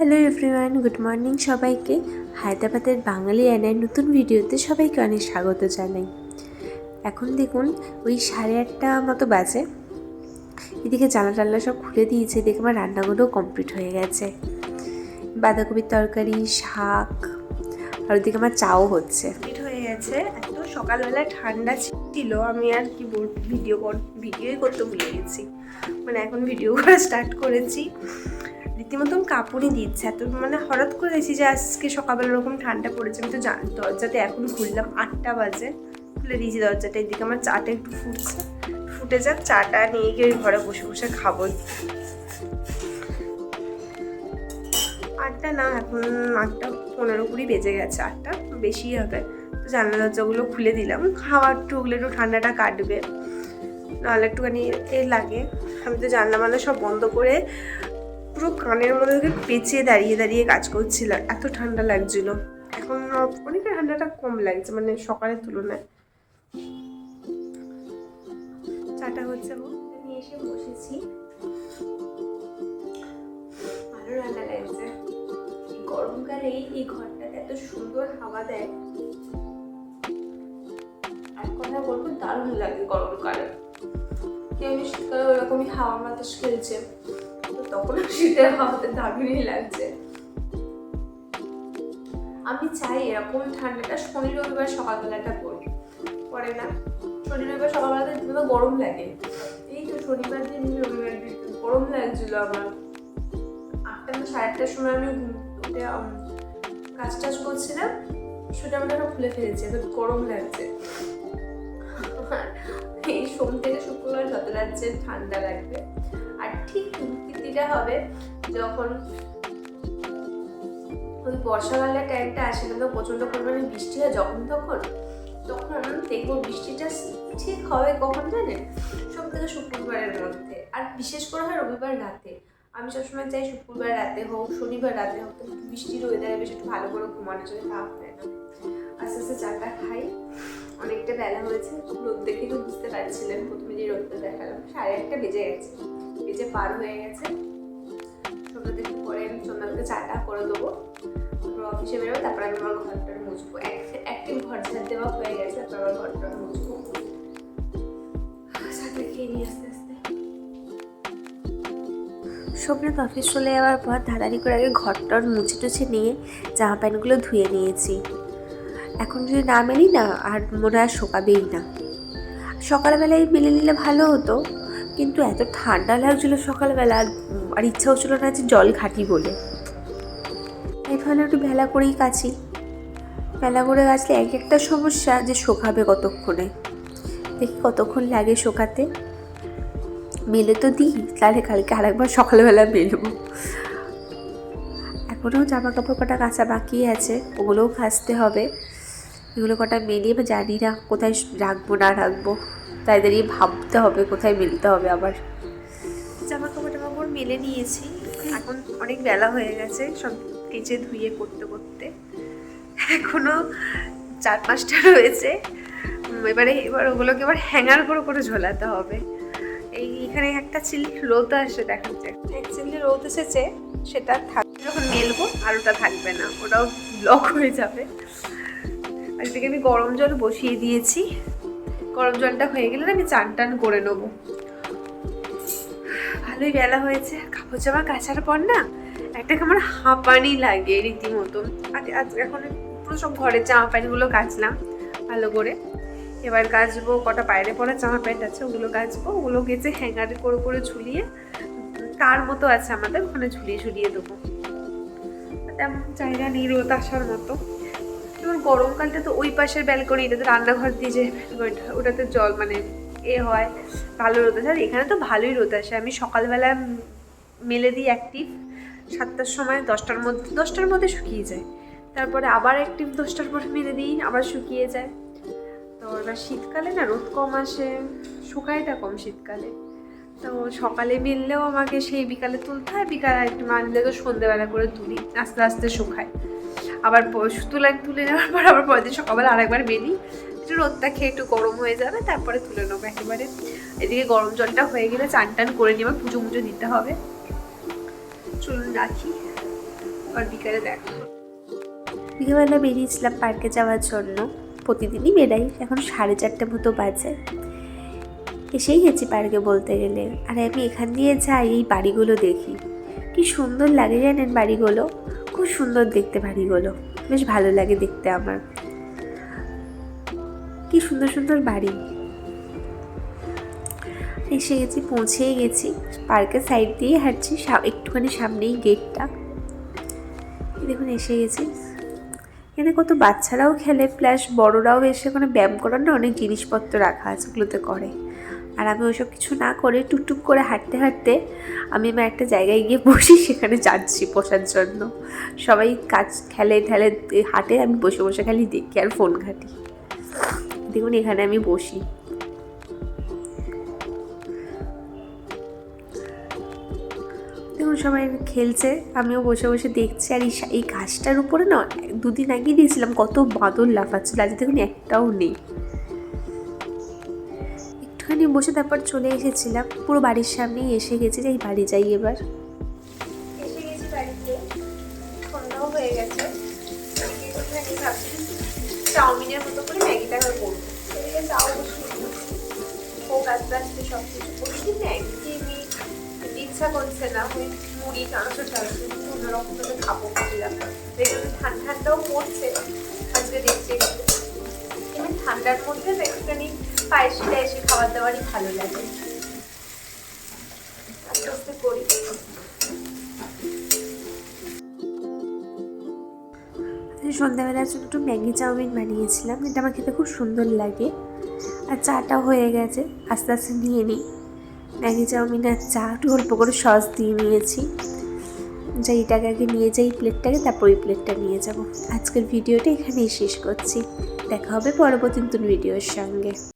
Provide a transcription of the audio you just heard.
Hello everyone, good morning সবাইকে। হায়দ্রাবাদের বাঙালি আয়নার নতুন ভিডিওতে সবাইকে অনেক স্বাগত জানাই। এখন দেখুন ওই 8:30 মতো বাজে। এদিকে জানলা সব খুলে দিয়েছে, দেখে আমার রান্নাগুলোও কমপ্লিট হয়ে গেছে। বাঁধাকপির তরকারি, শাক, আর ওদিকে আমার চাও হচ্ছে। কমপ্লিট হয়ে গেছে। এত সকালবেলায় ঠান্ডা ছিল, আমি আর কি ভিডিওই করতে ভুলে গেছি। মানে এখন ভিডিও করা স্টার্ট করেছি, রীতিমতন কাঁপুনি দিচ্ছে। এত মানে হঠাৎ করে দেখছি যে আজকে সকালবেলা এরকম ঠান্ডা পড়েছে। আমি তো দরজাতে এখন খুললাম, 8টা বাজে, খুলে দিয়েছি দরজাটা। এদিকে আমার চাটা একটু ফুটে যাক, চাটা নিয়ে গিয়ে ঘরে বসে বসে খাবো। 8টা না, এখন 8:15 বেজে গেছে, 8টা বেশি হবে। তো জানলা দরজাগুলো খুলে দিলাম, খাওয়ার ঢুকলে একটু ঠান্ডাটা কাটবে, নাহলে একটুখানি লাগে। আমি তো জানলা সব বন্ধ করে পুরো কানের মধ্যে পেঁচিয়ে দাঁড়িয়ে কাজ করছিলাম, এত ঠান্ডা লাগছিল। এখন অনেকটা ঠান্ডাটা কম লাগছে, মানে সকালের তুলনায়। চাটা হচ্ছে, নিয়ে এসে বসেছি। ভালো ঠান্ডা লাগছে। গরমকালে এই ঘরটাতে এত সুন্দর হাওয়া দেয়, এক কথা বলবো দারুণ লাগে গরমকালে। এমনি শীতকালে ওরকমই হাওয়া বাতাস খেলছে, তখন শীতের হাওয়াতে দারুণই লাগছে। আমি চাই এরকম ঠান্ডাটা শনি রবিবার সকালবেলাটা পড়ে না। শনি রবিবার সকালবেলাতে তো গরম লাগে। এই তো শনিবার দিন রবিবার দিন গরম লাগছিল আমার। 8টা না 8:30টার সময় আমি উঠে কাজ টাজ করছিলাম, সোয়েটারটা খুলে ফেলেছি, এত গরম লাগছে। এই সোম থেকে শুক্রবার যত লাগছে ঠান্ডা লাগবে। আর ঠিক তিথিটা হবে যখন ওই বর্ষাকালের টাইমটা আসে, না, প্রচন্ড পরিমাণে বৃষ্টি হয় যখন তখন দেখবো বৃষ্টিটা ঠিক হবে কখন জানেন? সোম থেকে শুক্রবারের মধ্যে, আর বিশেষ করে হয় রবিবার রাতে। আমি সবসময় চাই শুক্রবার রাতে হোক, শনিবার রাতে হোক, বৃষ্টির ওয়েদারে বেশ একটু ভালো করে ঘুমানোর জন্য খাওয়া হয় না। আস্তে আস্তে চাটা খাই, অনেকটা বেলা হয়েছে। রোদ দেখে তো বুঝতে পারছিলেন, প্রথমে যে রোদটা দেখালাম, 1:30 বেজে পার হয়ে গেছে। সন্ধ্যা থেকে পরে আমি সন্ধ্যাবেলা চাটা করে দেবো, তারপর অফিসে বেরোবো। তারপর আমি আমার ঘরটা মুছবো। একদিন ঘর ঝাড় দেওয়া হয়ে গেছে, তারপর আমার ঘরটা মুছবো। চাটা খেয়ে নিয়ে আস্তে আস্তে সোমনাথ অফিস চলে যাওয়ার পর তাড়াতাড়ি করে আগে ঘরটার মুছে নিয়ে জামা প্যান্টগুলো ধুয়ে নিয়েছি। এখন যদি না মেলি না, আর মনে হয় শোকাবেই না। সকালবেলায় মেলে নিলে ভালো হতো, কিন্তু এত ঠান্ডা লাগছিলো সকালবেলা, আর ইচ্ছা হচ্ছিলো না যে জল ঘাটি বলে। এখানে একটু বেলা করেই কাছি। বেলা করে গাছলে একটা সমস্যা যে শোকাবে কতক্ষণে, দেখি কতক্ষণ লাগে শোকাতে। মেলে তো দিই, তাহলে কালকে আরেকবার সকালবেলা মেলবো। এখনও জামা কাপড় কটা কাঁচা বাকি আছে, ওগুলোও কাচতে হবে। এগুলো কটা মেলিয়ে জানি না কোথায় রাখবো না রাখবো, তাই দাঁড়িয়ে ভাবতে হবে কোথায় মেলতে হবে। আবার জামা কাপড় মেলে নিয়েছি, এখন অনেক বেলা হয়ে গেছে সব কেচে ধুয়ে করতে। এখনো 4-5টা রয়েছে। এবার ওগুলোকে হ্যাঙ্গার করে ঝোলাতে হবে। এইখানে একটা চিলি রোদ আসে, দেখাচ্ছে এক চিলি রোদ এসেছে, সেটা থাকবে যখন মেলবো, আর ওটা থাকবে না, ওটাও ব্লক হয়ে যাবে। আর এদিকে আমি গরম জল বসিয়ে দিয়েছি। গরম জলটা হয়ে গেলে আমি চান করে নেবো। ভালোই বেলা হয়েছে। কাপড় জামা কাচার পর না একটা আমার হাঁপানি লাগে রীতিমতো। এখন পুরো সব ঘরের জামা প্যান্টগুলো কাচলাম ভালো করে। এবার কাচবো কটা বাইরে পরা জামা প্যান্ট আছে, ওগুলো কাচবো। ওগুলো কেচে হ্যাঙ্গারে করে ঝুলিয়ে, তার মতো আছে আমাদের, ওখানে ঝুলিয়ে দেবো। তেমন জায়গা নেই রোদ আসার মতো। যেমন গরমকালটা তো ওই পাশের ব্যালকনি, এটাতে রান্নাঘর দিয়ে যে ওটাতে জল মানে হয়, ভালো রোদ আসে। আর এখানে তো ভালোই রোদ আসে। আমি সকালবেলা মেলে দিই অ্যাক্টিভ 7টার সময়, 10টার মধ্যে শুকিয়ে যায়। তারপরে আবার অ্যাক্টিভ 10টার পরে মেলে দিই, আবার শুকিয়ে যায়। তো এবার শীতকালে না রোদ কম আসে, শুকায়টা কম শীতকালে। তো সকালে মিললেও আমাকে সেই বিকালে তুলতে হয়, বিকালে একটু মানলে তো সন্ধ্যেবেলা করে তুলি, আস্তে আস্তে শুকায়। আবার তুলে নেওয়ার পর আবার পরের দিন সকালবেলা আরেকবার মেলি, একটু রোদটা খেয়ে একটু গরম হয়ে যাবে, তারপরে তুলে নেবো একেবারে। এদিকে গরম জলটা হয়ে গেলে চান করে নিয়ে আবার পুজো দিতে হবে। চলুন রাখি। আবার বিকালে দেখা হবে। বিকেলবেলা বেরিয়েছিলাম পার্কে যাওয়ার জন্য, প্রতিদিনই বেরাই, এখন 4:30 মতো বাজে। এসেই গেছি পার্কে বলতে গেলে। আর আমি এখান দিয়ে যাই, এই বাড়িগুলো দেখি, কি সুন্দর লাগে জানেন বাড়িগুলো, খুব সুন্দর দেখতে বাড়িগুলো, বেশ ভালো লাগে দেখতে আমার, কি সুন্দর সুন্দর বাড়ি। এসে গেছি, পৌঁছেই গেছি, পার্কের সাইড দিয়ে হাঁটছি, একটুখানি সামনেই গেটটা। দেখুন এসে গেছি। এখানে কত বাচ্চারাও খেলে, প্লাস বড়রাও এসে ওখানে ব্যায়াম করার না অনেক জিনিসপত্র রাখা আছে, ওগুলোতে করে। আর আমি ওইসব কিছু না করে টুকটুক করে হাঁটতে হাঁটতে আমি আমার একটা জায়গায় গিয়ে বসি, সেখানে যাচ্ছি বসার জন্য। সবাই কাজ খেলে ঠেলে হাঁটে, আমি বসে বসে খালি দেখি আর ফোন ঘাঁটি। দেখুন এখানে আমি বসি। দেখুন সবাই খেলছে, আমিও বসে বসে দেখছি। আর এই গাছটার উপরে না 2 দিন আগে দিয়েছিলাম, কত বাদল লাফাচ্ছিল, আজ দেখুন একটাও নেই। একটুখানি বসে তারপর চলে এসেছিলাম, পুরো বাড়ির সামনেই এসে গেছি। যাই বাড়ি যাই এবার। এসে গেছি বাড়িতে, সন্ধ্যাও হয়ে গেছে। ভাবছি চাউমিনের মতো করে ম্যাগিটা করবো, সেদিকে চাও হোক আস্তে আস্তে সব কিছু করি। কিন্তু একঘেয়েমি, ইচ্ছা করছে না ওই মুড়ি চানাচুর চানাচুর অন্যরকম ভাবে খাবো ভাবছিলাম। দেখলাম ঠান্ডাও পড়ছে আজকে, দেখছি এমনি ঠান্ডার মধ্যে একটুখানি পায়েসি টাইসি খাবার দাবারই ভালো লাগে, আস্তে আস্তে করি। সন্ধ্যাবেলার জন্য একটু ম্যাগি চাউমিন বানিয়েছিলাম, এটা আমার খেতে খুব সুন্দর লাগে। আর চাটা হয়ে গেছে, আস্তে আস্তে নিয়ে নিই। ম্যাগি চাউমিন আর চা একটু অল্প করে সস দিয়ে নিয়েছি। যাই এটাকে আগে নিয়ে যাই প্লেটটাকে, তারপর ওই প্লেটটা নিয়ে যাব। আজকের ভিডিওটা এখানেই শেষ করছি, দেখা হবে পরবর্তী নতুন ভিডিওর সঙ্গে।